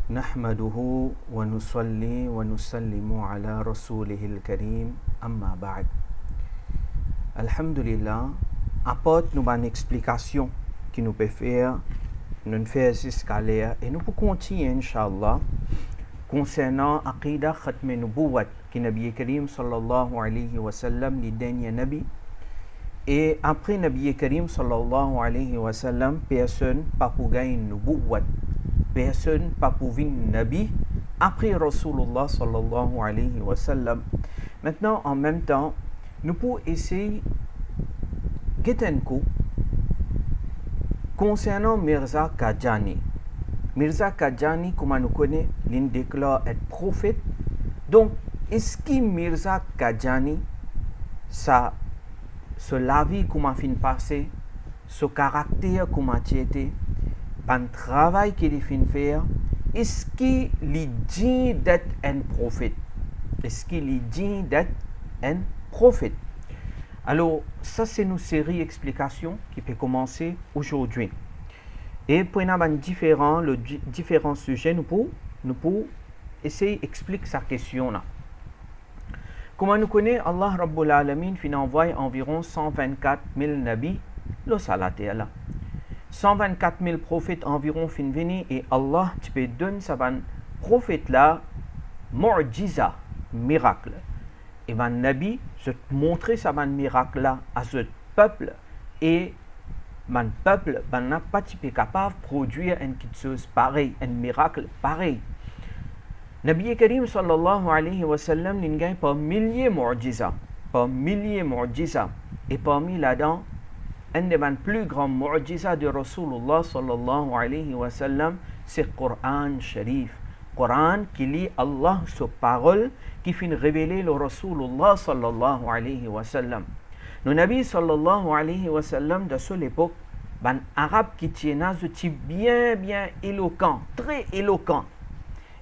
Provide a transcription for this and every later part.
نحمده ونصلي ونسلم على رسوله الكريم أما بعد. Alhamdulillah, apporte nous une explication qui nous peut faire, nous faire jusqu'à l'air et nous pouvons continuer, Inch'Allah, concernant Aqidah Khatm Nubuwat, qui Nabi Karim sallallahu alayhi wa sallam, le dernier Nabi. Et après Nabi Karim sallallahu alayhi wa sallam, personne pas pour gagner Nubuwat, personne pas pour venir Nabi après Rasulullah sallallahu alayhi wa sallam. Maintenant, en même temps, nous pouvons essayer de coup concernant Mirza Qadjani. Mirza Qadjani, comme nous connaissons, il déclare être prophète. Donc, est-ce que Mirza Qadjani, ça, la vie comment fin passé, ce caractère comment il était, le travail qu'il fin faire, est-ce qu'il est digne d'être un prophète? Est-ce qu'il est digne d'être un prophète? Alors, ça c'est une série d'explications qui peut commencer aujourd'hui. Et pour différents sujets, nous pouvons essayer d'expliquer sa question là. Comme nous connaissons, Allah Rabbul Alamin fin envoie environ 124 000 nabis, le salat est là. 124 000 prophètes environ fin venir et Allah tu peux donner ça ban prophète là, mu'jiza, miracle. Et ban nabi, je te montrer ça ban miracle là à ce peuple et ban peuple n'a pas capable de produire une chose pareille, un miracle pareil. Nabi Karim sallallahu alayhi wa sallam il gagne par milliers mu'jiza, et parmi là-dedans un des plus grands mu'jiza de Rasulullah sallallahu alayhi wa sallam c'est le Coran Sharif. Coran qui lit Allah sa parole qui finit révéler le Rasulullah sallallahu alayhi wa sallam. Le Nabi sallallahu alayhi wa sallam de cette époque, un arabe qui tient bien éloquent, très éloquent.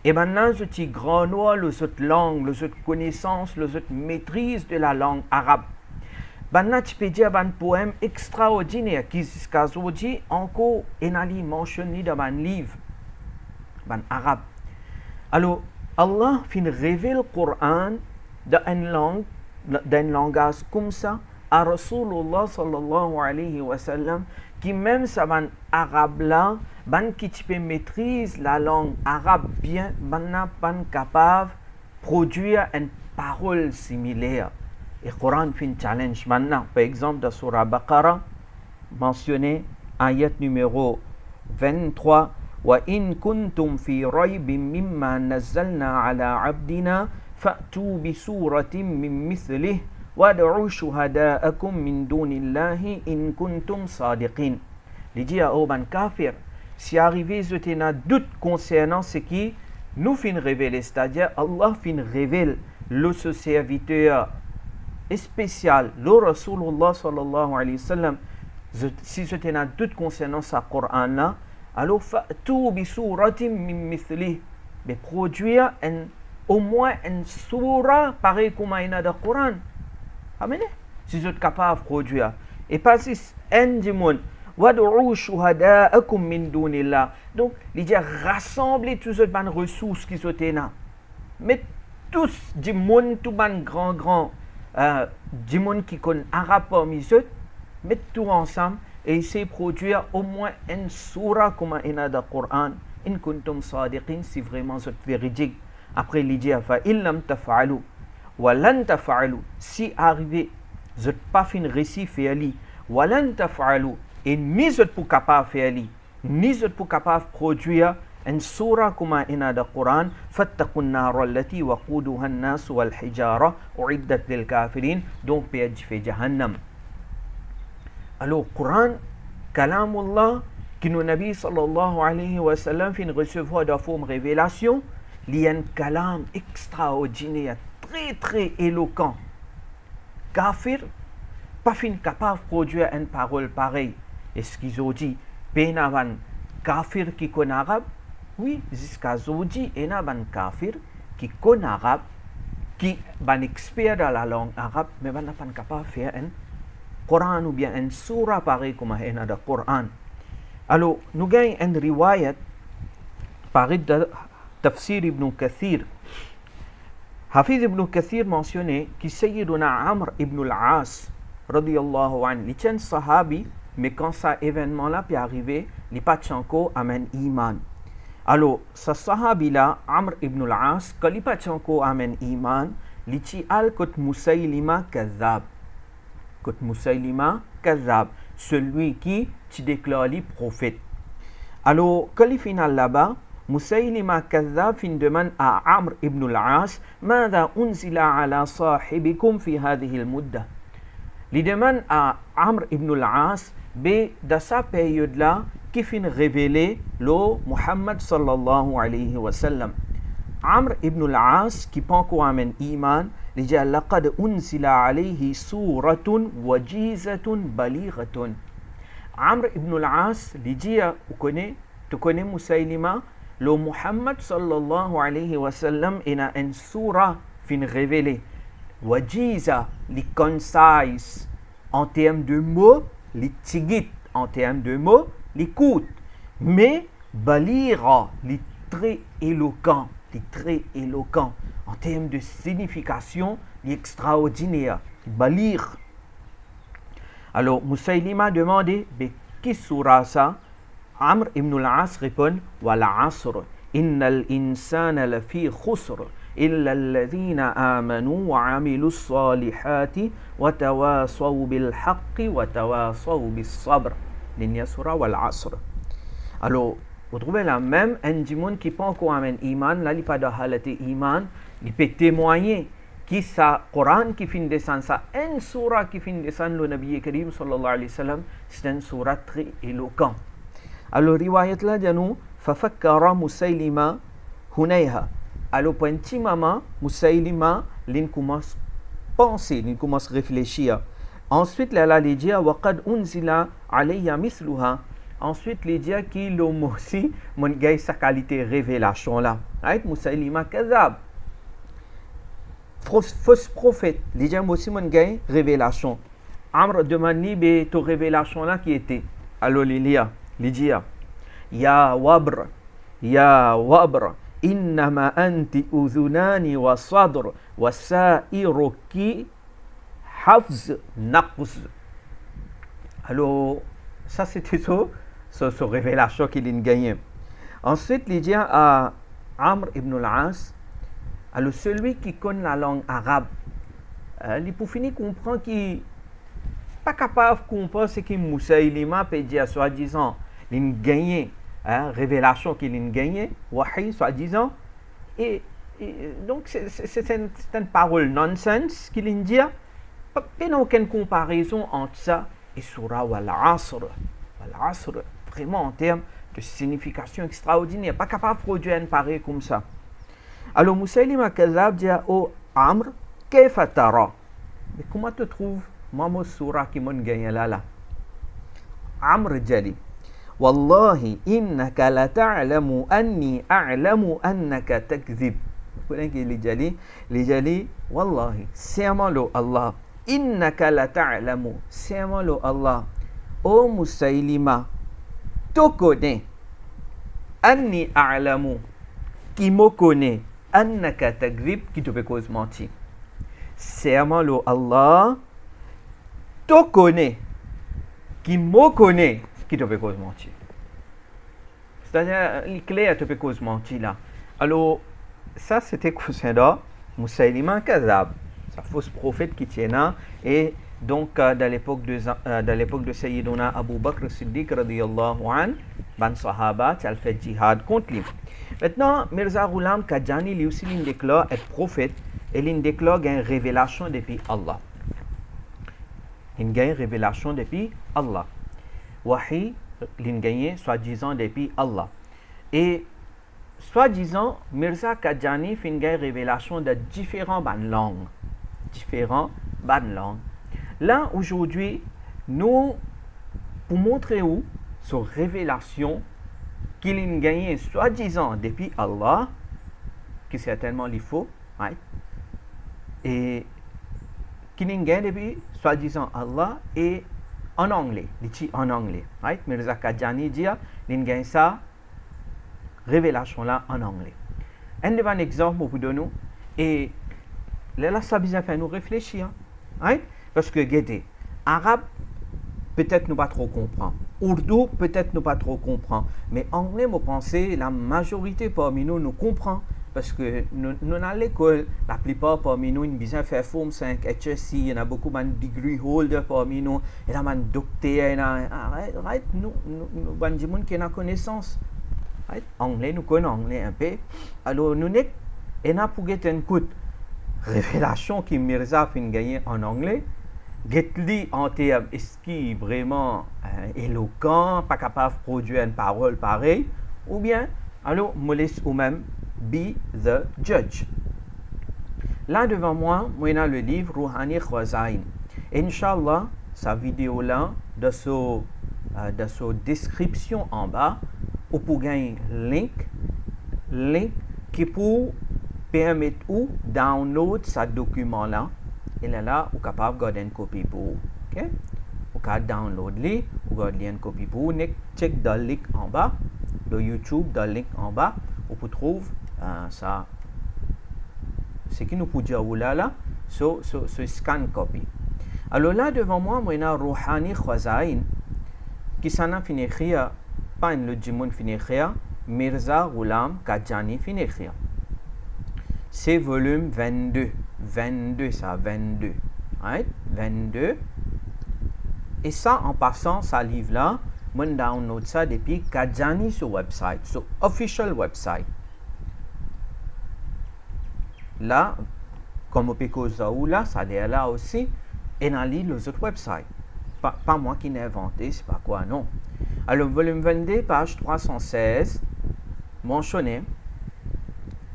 Et maintenant, je grand noir, le langue, le connaissance, le maîtrise de la langue arabe. Maintenant, tu peux dire un poème extraordinaire qui jusqu'à aujourd'hui encore est mentionné dans un livre, un arabe. Alors, Allah fin révèle le Coran d'un langage comme ça à Rasulullah sallallahu alayhi wa sallam qui même ça ban arabe là, ban qui peut maîtrise la langue arabe bien, ban capable produire une parole similaire. Et Coran fin challenge maintenant. Par exemple, dans Surah Baqarah, mentionné ayat numéro 23. وَإِن كُنْتُمْ فِي رَيْبٍ مِّمَّا نَزَّلْنَا عَلَى عَبْدِنَا فَأْتُوا بِسُورَةٍ مِّن مِّثْلِهِ وَادْعُوا شُهَدَاءَكُم مِّن دُونِ اللَّهِ إِن كُنْتُمْ صَادِقِينَ. Il dit à Oban Kafir, si arrivé je t'ai un doute concernant ce qui nous fin révéler, c'est-à-dire Allah fin révèle le serviteur spécial, le Rasulullah sallallahu alayhi wa sallam, si je t'ai un doute concernant sa Coran là, alors fa'tu bi suratin min mithlih, de produire au moins une surah pareil comme il y a dans le Coran. Amen. Si vous êtes capable de produire. Et pas si un du monde. Wad'u shuhada'akum min dunillah. Donc, il dit rassembler toutes les ressources qui sont là. Mais tous du monde, tout le grand, du monde qui connaît arabe parmi eux, mettre tout ensemble. Et essayer de produire au moins une surah comme il y a dans le Coran. In kuntum sadiqin, si vraiment vous êtes véridique. Après, il dit, fa illam tafa'alu, wa lan tafa'alu, si arrivé, vous n'êtes pas fin récit faire li, wa lan tafa'alu, et ni vous n'êtes pas capable de faire li, ni vous n'êtes pas capable de produire une surah comme il y a dans le Coran, fattaqun nara allati waquduha an-nas wal hijara, u'iddat lil kafirin, donc péage fait jahannam. Alors, le Coran, Kalamullah, qui nous Nabi sallallahu alayhi wa sallam fin recevoir de forme révélation, il y a un kalam extraordinaire, très éloquent. Kafir, pas fin capable de produire une parole pareille. Est-ce qu'ils ont dit, Benavan, kafir qui connaît arabe? Oui, jusqu'à aujourd'hui, il y a un kafir qui connaît arabe, qui est un expert dans la langue arabe, mais il n'est pas capable de faire un Coran ou bien une surah pareil comme il y a dans le Coran. Alors, nous avons une riwayat par Tafsir ibn Kathir. Hafiz ibn Kathir mentionnait que Sayyiduna Amr ibn al-As, radiyallahu anhu, il était un sahabi, mais quand ça événement-là peut arriver, il pas chanko amène iman. Alors, ce sahabi-là, Amr ibn al-As, quand il pas chanko amène iman, il dit al kot Musaylima Kazab. Kot Musaylima Kazab, celui qui déclare les prophètes. Alors, quand il final là-bas, Musaylima Kazab fin demande à Amr ibn al-As, ماذا أنزل على صاحبكم في هذه المدة. Il demande à Amr ibn al-As, dans sa période-là, qui fin révélé le Muhammad sallallahu alayhi wa sallam. Amr ibn al-As, qui pense qu'on amène iman, il dit لقد أنزل عليه سورة وجيزة بليغة. Amr ibn al-As, il dit, tu connais Musaylima, le Muhammad sallallahu alayhi wa sallam, il a une surah fin révélée. Wajiza, les concise en termes de mots, les tigit en termes de mots, les coûte. Mais balira, les très éloquent, en termes de signification, les extraordinaire, balir. Alors, Musaylima demandé, qui surah ça? Amr ibn al-As répond, wal asr, innal insana lafi khusr. إلا الذين آمنوا وعملوا الصالحات وتواصوا بالحق وتواصوا بالصبر. L'Inyasura wal Asr. Alors, vous trouvez là même un monde qui pense qu'on amène iman, là il pas de halate iman, il peut témoigner qui ça Coran qui fin descendre ça, une surah qui fin descendre le Nabi Karim sallallahu alayhi wa sallam, c'est une surah très éloquent. Alors, riwayat là dit nous, fafakkara Musaylima hunayha. Alors, pour un petit moment, Musaylima, il commence à penser, il commence à réfléchir. Ensuite, il dit, وَقَدْ أُنزِلَ عَلَيَّ مِثْلُهَا. Ensuite, il dit qu'il a aussi sa qualité révélation là. Musaylima Kazab. Fausse prophète. Il dit aussi révélation. Amr demande lui ta révélation là qui était. Alors, il dit, Ya Wabr, إنما أنت أذنان وصدر وسائرك حفظ نقص. Alors, ça c'était ce révélation qu'il a gagné. Ensuite, il dit à Amr ibn al-As, alors celui qui connaît la langue arabe, il peut finir comprendre qu'il n'est pas capable de comprendre ce que Musaylima peut dire, soi-disant, il a gagné. Révélation qu'il a gagné, wahi, soi-disant, et donc c'est une parole nonsense qu'il a dit. Il n'y a aucune comparaison entre ça et surah wal asr. Wal asr, vraiment en termes de signification extraordinaire, pas capable de produire une pareille comme ça. Alors Musaylima Kazab dit au Amr, kayfa tara, mais comment te trouves maman surah qui m'a gagné là? Amr dit, والله إنك لتعلم أني أعلم أنك تكذب. لجلي والله سيما له الله إنك لتعلم سيما له الله أو مسيلمة تكوني أني أعلم qui me connaît أنك تكذب qui te fait cause mentir. سيما له الله تكوني qui me connaît qui te fait cause mentir. C'est-à-dire, il est clair, te fait cause mentir là. Alors, ça c'était concernant Musaylima Kazab, sa fausse prophète qui tient là, et donc dans l'époque de Sayyiduna Abu Bakr Siddiq radiyallahu an, ban sahaba, qui a fait jihad contre lui. Maintenant, Mirza Ghulam Qadiani lui aussi il déclare être prophète, et il déclare une révélation depuis Allah. Il gagne révélation depuis Allah. Wahi, il gagne soi-disant depuis Allah. Et soi-disant, Mirza Qadiani fait une révélation de différentes langues. Là, aujourd'hui, nous, pour montrer où, cette révélation qu'il a gagné soi-disant depuis Allah, qui certainement il faut, right? Et qu'il a gagné depuis soi-disant Allah et en anglais, il dit en anglais, right? Mirza Qadiani dit, il a gagné ça révélation là en anglais. Un exemple pour vous donner. Et là, ça vient faire nous réfléchir. Right? Parce que, regardez, arabe, peut-être nous pas trop comprendre. Urdu, peut-être nous pas trop comprendre. Mais anglais, vous pensez, la majorité parmi nous nous comprend. Parce que nous à l'école, la plupart parmi nous, ils besoin faire forme 5 HSC, il y en a beaucoup de degree holder parmi nous, il y a des docteurs, right? Nous, des gens qui ont connaissance. Right? Anglais, nous connaissons anglais un peu. Alors, nous avons pour une coup révélation qui Mirza a gagné en anglais. Get-li en termes, est-ce qu'il est vraiment éloquent, pas capable de produire une parole pareille, ou bien, alors, je laisse ou même be the judge. Là devant moi, moi j'ai le livre Rouhani Khazain. Inch'Allah, sa vidéo là, de sa description en bas, vous pouvez gagner link qui pour permettre ou download ce document là. Et là, vous êtes capable de garder une copie pour vous. Ok? Vous pouvez download vous garder une copie pour vous. Check le link en bas, de YouTube, le link en bas, vous pouvez trouver ça. Ce qui nous peut dire là, ce scan copy. Alors là, devant moi, moi, j'ai Rouhani Khazain, qui s'en a fini écrire, pas le Jimoun fini écrire, Mirza Ghulam Qadjani fini écrire. C'est volume 22. 22, ça, 22. Right? 22. Et ça, en passant, ça livre là, moi, je download ça depuis Qadjani sur website, sur official website. Là, comme Picozaou là, ça est là aussi, et dans les autres websites. Pas moi qui l'ai inventé, c'est pas quoi, non. Alors, volume 22, page 316, mentionné,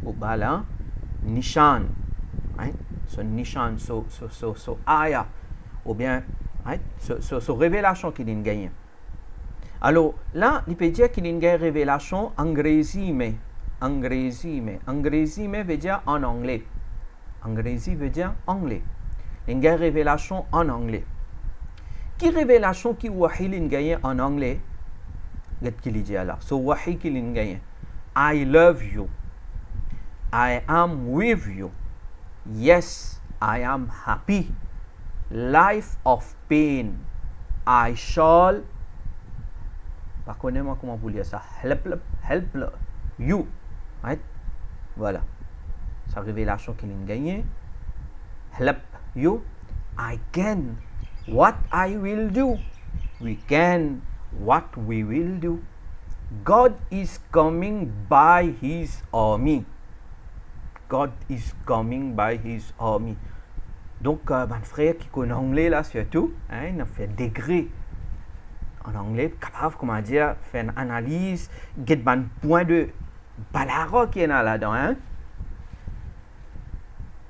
au bas là, Nishan, right? Ce Nishan, ce Aya, ou bien, right? Ce révélation qu'il a gagné. Alors, là, il peut dire qu'il a une révélation angrésie, mais. Angrésie veut dire en anglais. Angrésie veut dire anglais. Une révélation en anglais. Qui révélation qui wahi l'in gagné en anglais? Qu'est-ce qu'il dit là? So wahi qui l'in gagné. I love you. I am with you. Yes, I am happy. Life of pain. I shall. Pas connais-moi comment vous lire ça. Help you. Right? Voilà. Sa révélation qu'il a gagné. Help you. I can. What I will do. We can. What we will do. God is coming by his army. God is coming by his army. Donc, mon frère qui connaît l'anglais là, surtout, il a fait degré en anglais, capable, comment dire, faire une analyse, get un point de balara qui est là-dedans, hein.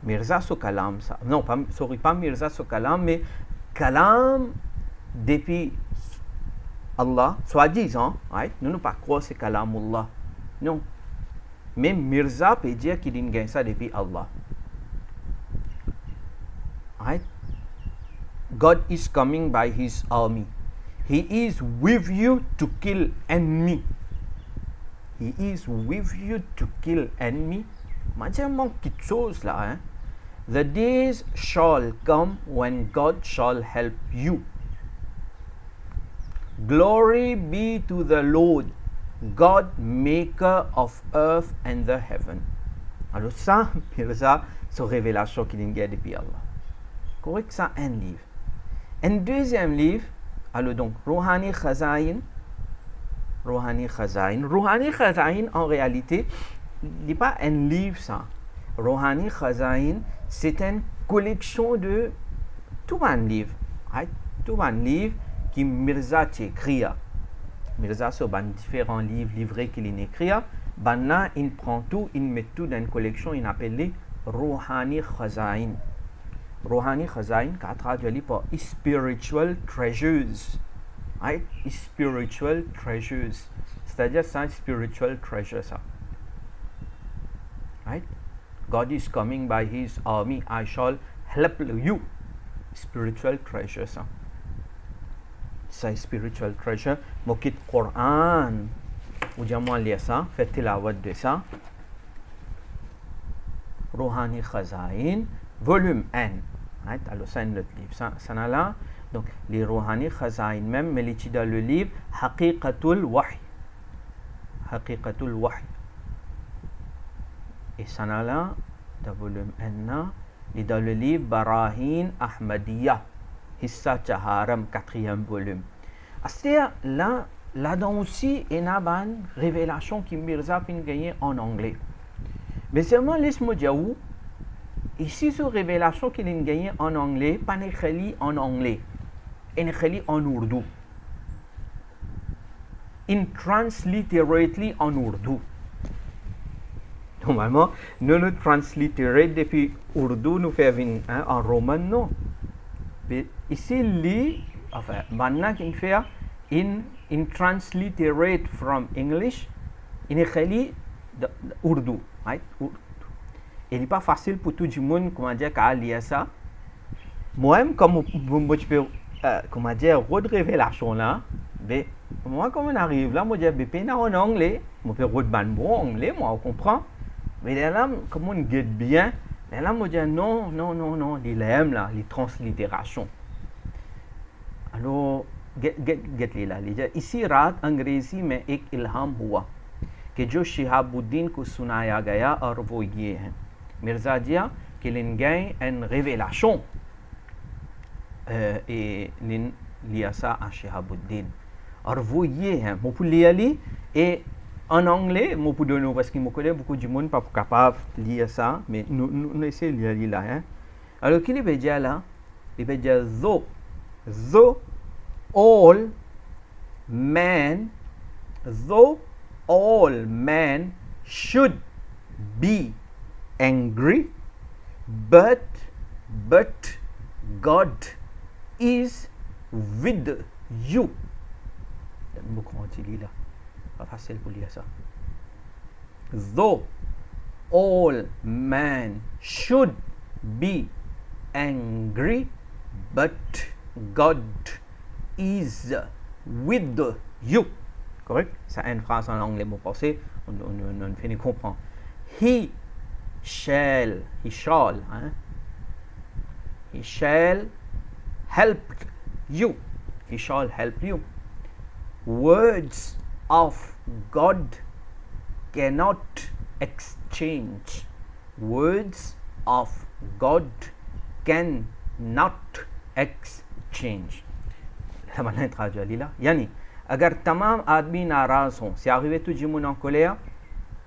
Mirza Sokalam, ça. Non, pas Mirza Sokalam, mais Kalam depuis Allah, soi-disant, right? Nous ne pas croire c'est Kalamullah. Non. Mais Mirza peut dire qu'il a gagné ça depuis Allah. Right? God is coming by his army. He is with you to kill enemy. He is with you to kill enemy. Macam manque quelque chose là, hein? The days shall come when God shall help you. Glory be to the Lord, God maker of earth and the heaven. Alors ça, Mirza, c'est révélation qu'il y a depuis Allah. Correct, ça, un livre. Un deuxième livre, alors donc, Rouhani Khazain. Rouhani Khazain, en réalité, il n'est pas un livre, ça. Rouhani Khazain, c'est une collection de tout un livre. Right? Tout un livre qui Mirza écrit. Mirza, sur différents livres livrés qu'il écrit. Là, il prend tout, il met tout dans une collection, il appelle Rouhani Khazain. Rouhani Khazain, qui a traduit par Spiritual Treasures. Right? Spiritual Treasures. C'est-à-dire, c'est un spiritual treasure, ça. Right? God is coming by his army. I shall help you. Spiritual treasure, ça. C'est spiritual treasure. Mokit Quran. Ou bien moi lire ça. Faites tilawat de ça. Rouhani Khazain, volume N. Right? Alors, c'est notre livre. Ça là. Donc, les Rouhani Khazain même, mais les dans le livre Haqiqatul Wahy. Haqiqatul Wahy. Et ça là, dans le volume N, et dans le livre Barahin Ahmadiyya, Hissa Chaharam, 4e volume. C'est-à-dire, là-dedans aussi, il y a une révélation qui Mirza fin gagner en anglais. Mais seulement, laisse-moi dire où, ici, cette révélation qu'il a gagné en anglais, pas écrit en anglais, il écrit en ourdou. In transliterately en ourdou. Normalement, nous transliterate depuis ourdou, nous faisons en roman, non. Mais ici, enfin, maintenant qu'il fait in transliterate from English, il écrit ourdou. Right? Il n'est pas facile pour tout le monde, comment dire, qu'à lire ça. Moi-même, comme je peux, comment dire, révélation là, mais moi, comme on arrive là, moi, je dis, en anglais, je peux redemander bon anglais, moi, on comprend. Mais là, comme on guette bien, là, moi, je dis, non, il aime là, les translittérations. Alors, get là, ici, रात अंग्रेजी में एक इल्हाम हुआ कि जो शिहाबुद्दीन को सुनाया गया और वो ये है मिर्जा जिया कि लिनगै une révélation et लिया सा à शिहाबुद्दीन और वो ये है मैं pour lire et en anglais moi pour donner parce que je connais beaucoup de monde pas capable de lire ça mais nous essayons de lire là hein alors qu'il veut dire là il veut dire though all men should be angry, but God is with you. Pas facile pour lire ça. Though all men should be angry, but God is with you. Correct? C'est une phrase en anglais, mon passé, on finit comprendre. He shall help you. He shall help you. Words of God cannot exchange. Words of God cannot exchange. La manière de traduire là. Yani, अगर तमाम आदमी नाराज़ हों से arrivé tout le monde en colère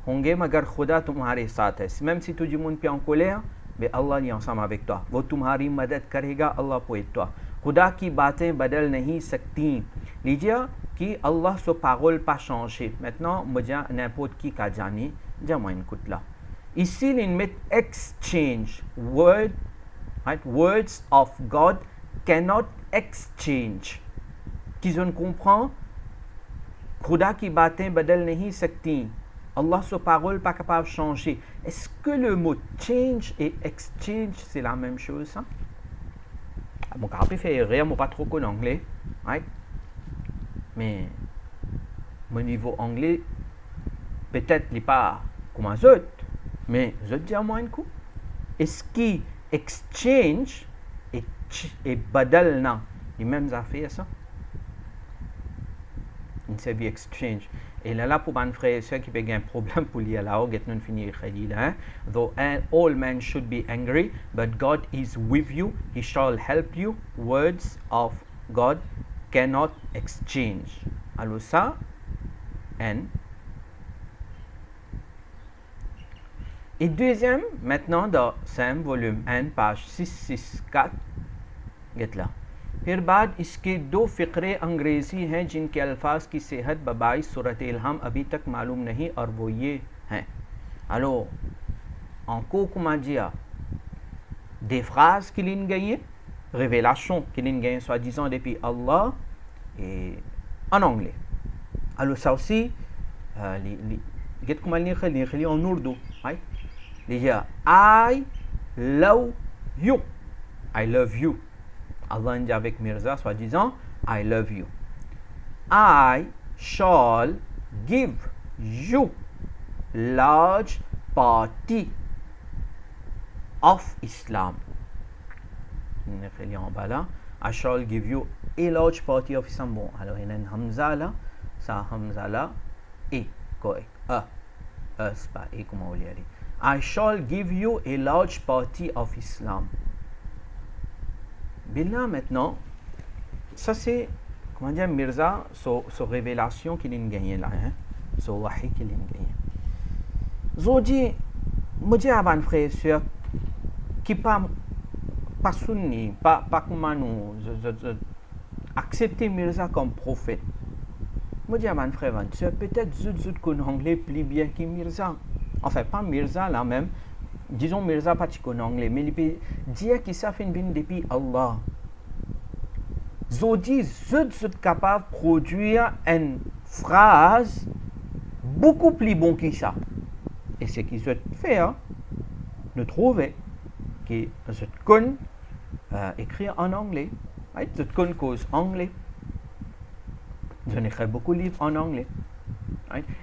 होंगे मगर खुदा तुम्हारे साथ है même si tout le monde est en colère mais Allah est ensemble avec toi वो तुम्हारी मदद करेगा Allah pour toi खुदा की बातें बदल नहीं सकती लीजिए कि अल्लाह से parole pas changé maintenant मुझे n'importe qui का जाने जमा इनकुट ला इसी लिन में exchange words of God cannot exchange qu'ils on comprend खुदा की बातें बदल नहीं सकती Allah से parole pas capable de changer. Est-ce que le mot change et exchange c'est la même chose ça? Mon capable fait rire, moi pas trop connais anglais, right? Mais mon niveau anglais peut-être n'est pas comme un autre, mais je dis à moi un coup. Est-ce que exchange et badal na les mêmes affaires ça? Il s'agit exchange. Et là, pour un frère et soeur qui a un problème pour lire là, get non finir là. Though all men should be angry, but God is with you. He shall help you. Words of God cannot exchange. Alors ça, N. Et deuxième, maintenant dans Sam, volume N, page 664, get là. फिर बाद इसके दो फ़िक्रे अंग्रेज़ी हैं जिनके अल्फाज की सेहत बबाइस सूरत इल्हाम अभी तक मालूम नहीं और वो ये हैं alors en cours comment dire des phrases qui ligne gagnées révélations qui ligne gagnées soi-disant depuis Allah et en anglais alors ça aussi get comment lire en ourdou right déjà I love you Allah dit avec Mirza, soi-disant, I love you. I shall give you large party. of Islam. En bas là, I shall give you a large party of Islam. Bon, alors il y a un Hamza là, ça Hamza là, et correct. C'est pas et comment on va dire. I shall give you a large party of Islam. Bien là maintenant, ça c'est, comment dire, Mirza, sa révélation qu'il a gagné là, hein, sa wahi qu'il a gagné. Zodi, moi dis à mon frère et soeur, qui pas sunni, pas comment nous accepter Mirza comme prophète. Moi dis à mon frère et soeur, peut-être zut qu'on anglais plus bien que Mirza. Enfin, pas Mirza là même, disons Mirza pas qu'on anglais, mais il peut dire qu'il ça fait bien depuis Allah. Zodi, zut capable de produire une phrase beaucoup plus bon que ça. Et ce qu'il souhaite faire, nous trouver que je connais écrire en anglais. Je connais cause anglais. Je n'écris beaucoup de livres en anglais.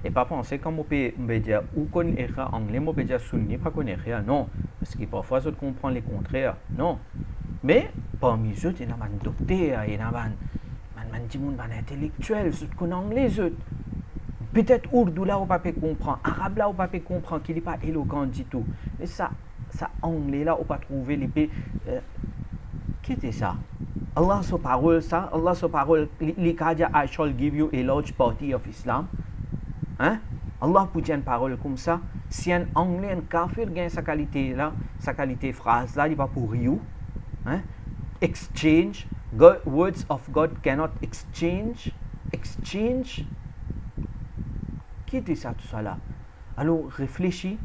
Et pas penser comme on peut dire ou qu'on écrit en anglais, on peut dire sunni, pas qu'on écrit, non. Parce que parfois, je comprends les contraires. Non. Mais parmi eux, il y a un docteur, il y a un intellectuel, je connais anglais. Peut-être Urdu là, on ne peut pas comprendre. Arabe là, on ne peut pas comprendre, qu'il n'est pas éloquent du tout. Mais ça anglais là, on ne peut pas trouver les Qu'est-ce que ça? Allah sa parole, ça. Allah sa parole, les cas I shall give you a large party of Islam. Hein? Allah peut dire une parole comme ça. Si un anglais, un kafir gagne sa qualité là, sa qualité phrase là, il va pour you. Hein? Exchange. Words of God cannot exchange. Exchange. Qui dit ça, tout ça là? Alors réfléchis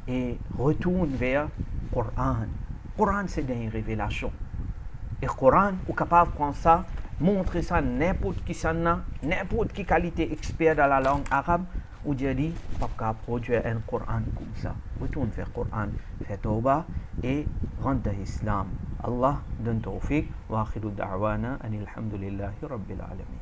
et retourne vers le Coran. Le Coran, c'est une révélation. Et le Coran, on est capable de prendre ça, montrer ça n'importe qui ça n'a, n'importe qui qualité expert dans la langue arabe, ou dire dit, pas capable de produire un Coran comme ça. Retourne vers le Coran, fais tawbah et rentre dans l'islam. Allah donne tawfiq, wa akhiru da'wana, anil hamdulillahi rabbil alamin.